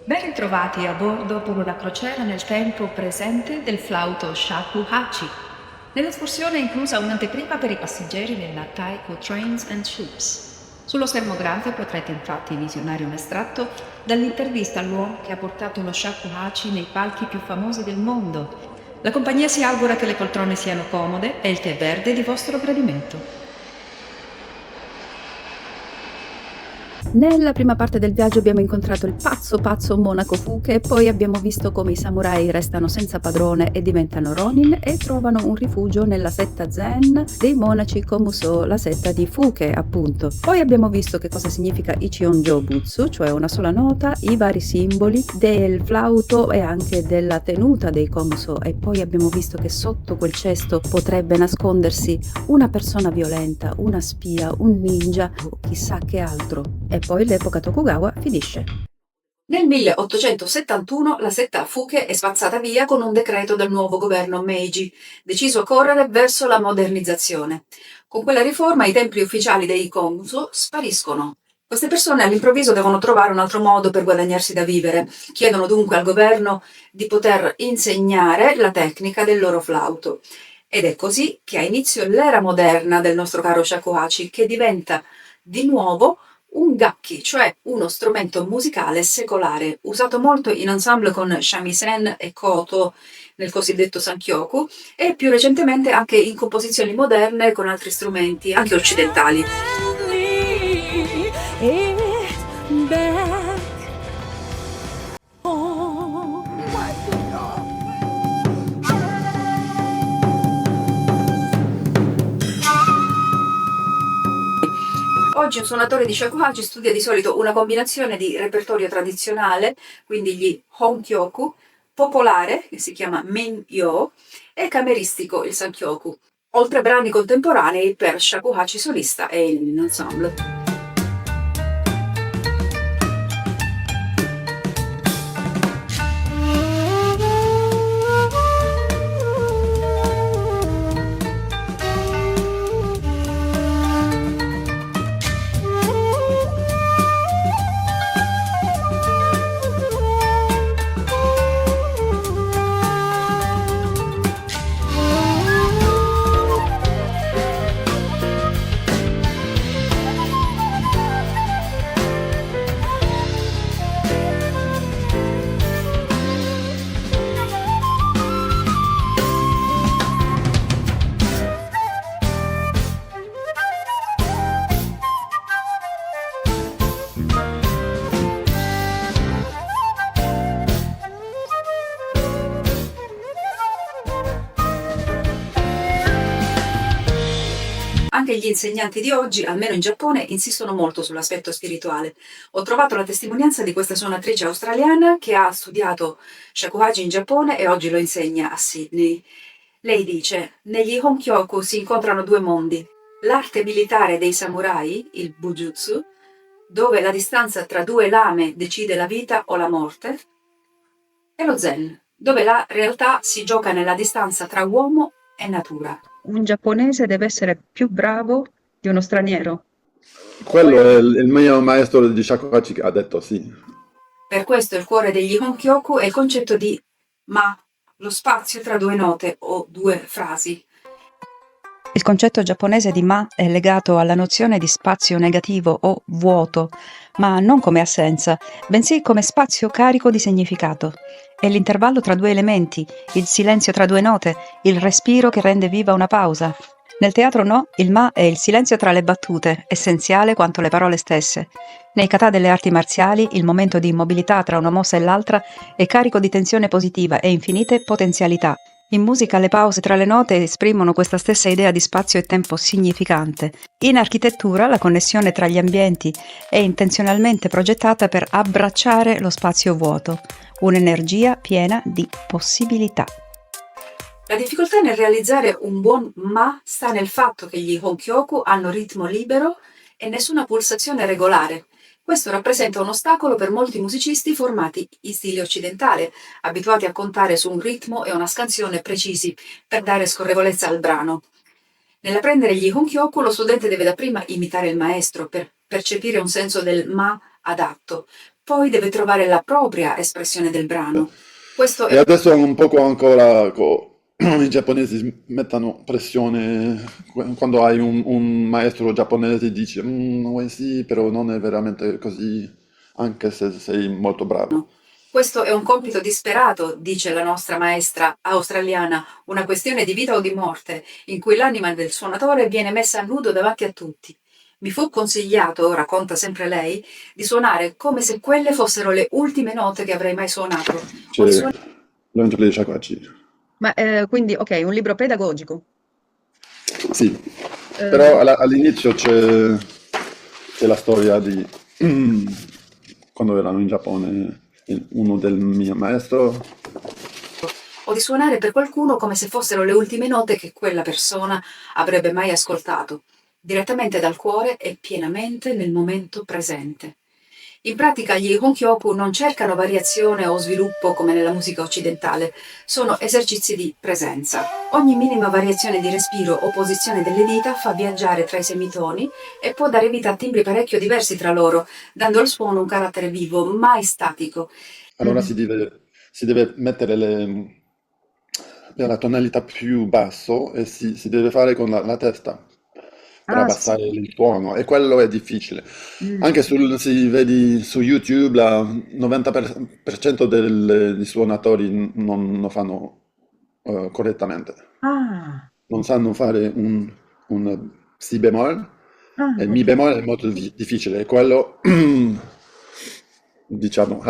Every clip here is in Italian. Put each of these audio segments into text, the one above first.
Ben ritrovati a bordo per una crociera nel tempo presente del flauto shakuhachi. Nell'escursione è inclusa un'anteprima per i passeggeri nella Taiko Trains and Ships. Sullo schermo grande potrete infatti visionare un estratto dall'intervista all'uomo che ha portato lo shakuhachi nei palchi più famosi del mondo. La compagnia si augura che le poltrone siano comode e il tè verde di vostro gradimento. Nella prima parte del viaggio abbiamo incontrato il pazzo monaco Fuke e poi abbiamo visto come i samurai restano senza padrone e diventano ronin e trovano un rifugio nella setta zen dei monaci Komuso, la setta di Fuke appunto. Poi abbiamo visto che cosa significa Ichionjo Butsu, cioè una sola nota, i vari simboli del flauto e anche della tenuta dei Komuso, e poi abbiamo visto che sotto quel cesto potrebbe nascondersi una persona violenta, una spia, un ninja o chissà che altro. E poi l'epoca Tokugawa finisce. Nel 1871 la setta Fuke è spazzata via con un decreto del nuovo governo Meiji, deciso a correre verso la modernizzazione. Con quella riforma i templi ufficiali dei Komuso spariscono. Queste persone all'improvviso devono trovare un altro modo per guadagnarsi da vivere. Chiedono dunque al governo di poter insegnare la tecnica del loro flauto. Ed è così che ha inizio l'era moderna del nostro caro shakuhachi, che diventa di nuovo un gakki, cioè uno strumento musicale secolare, usato molto in ensemble con shamisen e koto nel cosiddetto sankyoku e più recentemente anche in composizioni moderne con altri strumenti, anche occidentali. Oggi un suonatore di shakuhachi studia di solito una combinazione di repertorio tradizionale, quindi gli honkyoku, popolare, che si chiama min-yo, e cameristico, il sankyoku, oltre brani contemporanei per shakuhachi solista e in ensemble. Anche gli insegnanti di oggi, almeno in Giappone, insistono molto sull'aspetto spirituale. Ho trovato la testimonianza di questa suonatrice australiana che ha studiato shakuhachi in Giappone e oggi lo insegna a Sydney. Lei dice: negli honkyoku si incontrano due mondi. L'arte militare dei samurai, il bujutsu, dove la distanza tra due lame decide la vita o la morte, e lo zen, dove la realtà si gioca nella distanza tra uomo e natura. Un giapponese deve essere più bravo di uno straniero. Quello è il mio maestro di shakuhachi che ha detto sì. Per questo il cuore degli honkyoku è il concetto di ma, lo spazio tra due note o due frasi. Il concetto giapponese di ma è legato alla nozione di spazio negativo o vuoto, ma non come assenza, bensì come spazio carico di significato. È l'intervallo tra due elementi, il silenzio tra due note, il respiro che rende viva una pausa. Nel teatro no, il ma è il silenzio tra le battute, essenziale quanto le parole stesse. Nei kata delle arti marziali, il momento di immobilità tra una mossa e l'altra è carico di tensione positiva e infinite potenzialità. In musica le pause tra le note esprimono questa stessa idea di spazio e tempo significante. In architettura la connessione tra gli ambienti è intenzionalmente progettata per abbracciare lo spazio vuoto, un'energia piena di possibilità. La difficoltà nel realizzare un buon ma sta nel fatto che gli honkyoku hanno ritmo libero e nessuna pulsazione regolare. Questo rappresenta un ostacolo per molti musicisti formati in stile occidentale, abituati a contare su un ritmo e una scansione precisi per dare scorrevolezza al brano. Nell'apprendere gli honkyoku lo studente deve dapprima imitare il maestro per percepire un senso del ma adatto. Poi deve trovare la propria espressione del brano. Questo E è adesso un poco ancora i giapponesi mettono pressione quando hai un maestro giapponese dici sì, però non è veramente così, anche se sei molto bravo. Questo è un compito disperato, dice la nostra maestra australiana, una questione di vita o di morte, in cui l'anima del suonatore viene messa a nudo davanti a tutti. Mi fu consigliato, racconta sempre lei, di suonare come se quelle fossero le ultime note che avrei mai suonato, o di C'è suonare. l'angelo dei Shakuhachi. Ma quindi, ok, un libro pedagogico. Sì, però Eh, all'inizio c'è la storia di quando erano in Giappone, uno del mio maestro. O di suonare per qualcuno come se fossero le ultime note che quella persona avrebbe mai ascoltato, direttamente dal cuore e pienamente nel momento presente. In pratica gli Honkyoku non cercano variazione o sviluppo come nella musica occidentale, sono esercizi di presenza. Ogni minima variazione di respiro o posizione delle dita fa viaggiare tra i semitoni e può dare vita a timbri parecchio diversi tra loro, dando al suono un carattere vivo, mai statico. Allora mhm. si deve mettere la tonalità più basso e si deve fare con la testa per Ah, sì. abbassare il suono e quello è difficile. Mm. Anche se vedi su YouTube, il 90% dei suonatori non lo fanno correttamente. Ah, Non sanno fare un si bemolle ah, e il mi ok. bemolle è molto difficile, e quello diciamo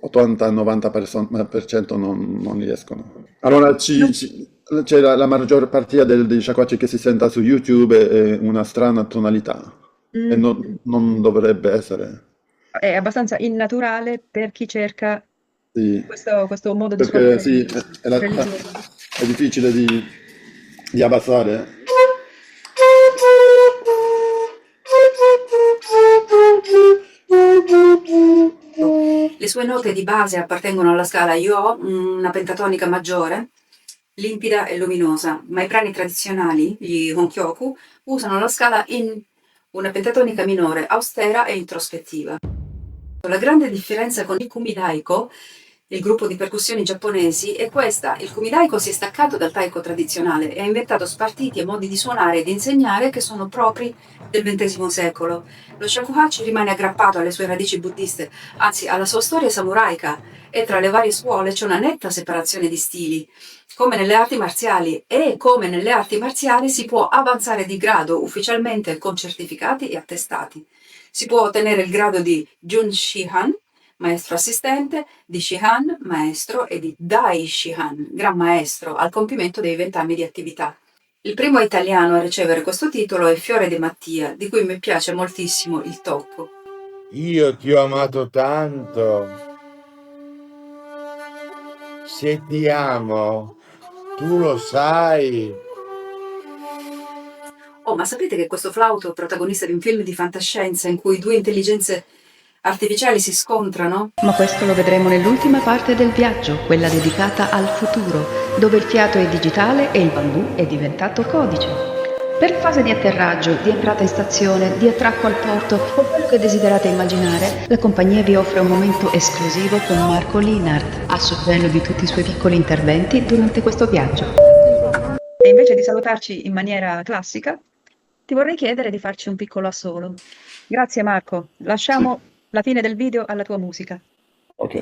80-90% non riescono. Allora Non- c'è la maggior parte dei sciacquacci che si senta su YouTube è una strana tonalità e mm, non dovrebbe essere. È abbastanza innaturale per chi cerca Sì, questo modo di perché suonare sì, religioso. è difficile di abbassare. Le sue note di base appartengono alla scala Yo, una pentatonica maggiore, limpida e luminosa, ma i brani tradizionali, gli Honkyoku, usano la scala In, una pentatonica minore, austera e introspettiva. La grande differenza con il kumidaiko, il gruppo di percussioni giapponesi, è questa: il kumidaiko si è staccato dal taiko tradizionale e ha inventato spartiti e modi di suonare e di insegnare che sono propri del XX secolo. Lo shakuhachi rimane aggrappato alle sue radici buddiste, anzi alla sua storia samuraica, e tra le varie scuole c'è una netta separazione di stili. Come nelle arti marziali, e come nelle arti marziali si può avanzare di grado ufficialmente con certificati e attestati. Si può ottenere il grado di Jun Shihan, maestro assistente, di Shihan, maestro, e di Dai Shihan, gran maestro, al compimento dei 20 anni di attività. Il primo italiano a ricevere questo titolo è Fiore De Mattia, di cui mi piace moltissimo il tocco. Io ti ho amato tanto. Se ti amo, tu lo sai. Oh, ma sapete che questo flauto è protagonista di un film di fantascienza in cui due intelligenze artificiali si scontrano? Ma questo lo vedremo nell'ultima parte del viaggio, quella dedicata al futuro, dove il fiato è digitale e il bambù è diventato codice. Per la fase di atterraggio, di entrata in stazione, di attracco al porto o quello che desiderate immaginare, la compagnia vi offre un momento esclusivo con Marco Linart, a suggello di tutti i suoi piccoli interventi durante questo viaggio. E invece di salutarci in maniera classica, ti vorrei chiedere di farci un piccolo assolo. Grazie Marco, Sì, lasciamo la fine del video alla tua musica. ok.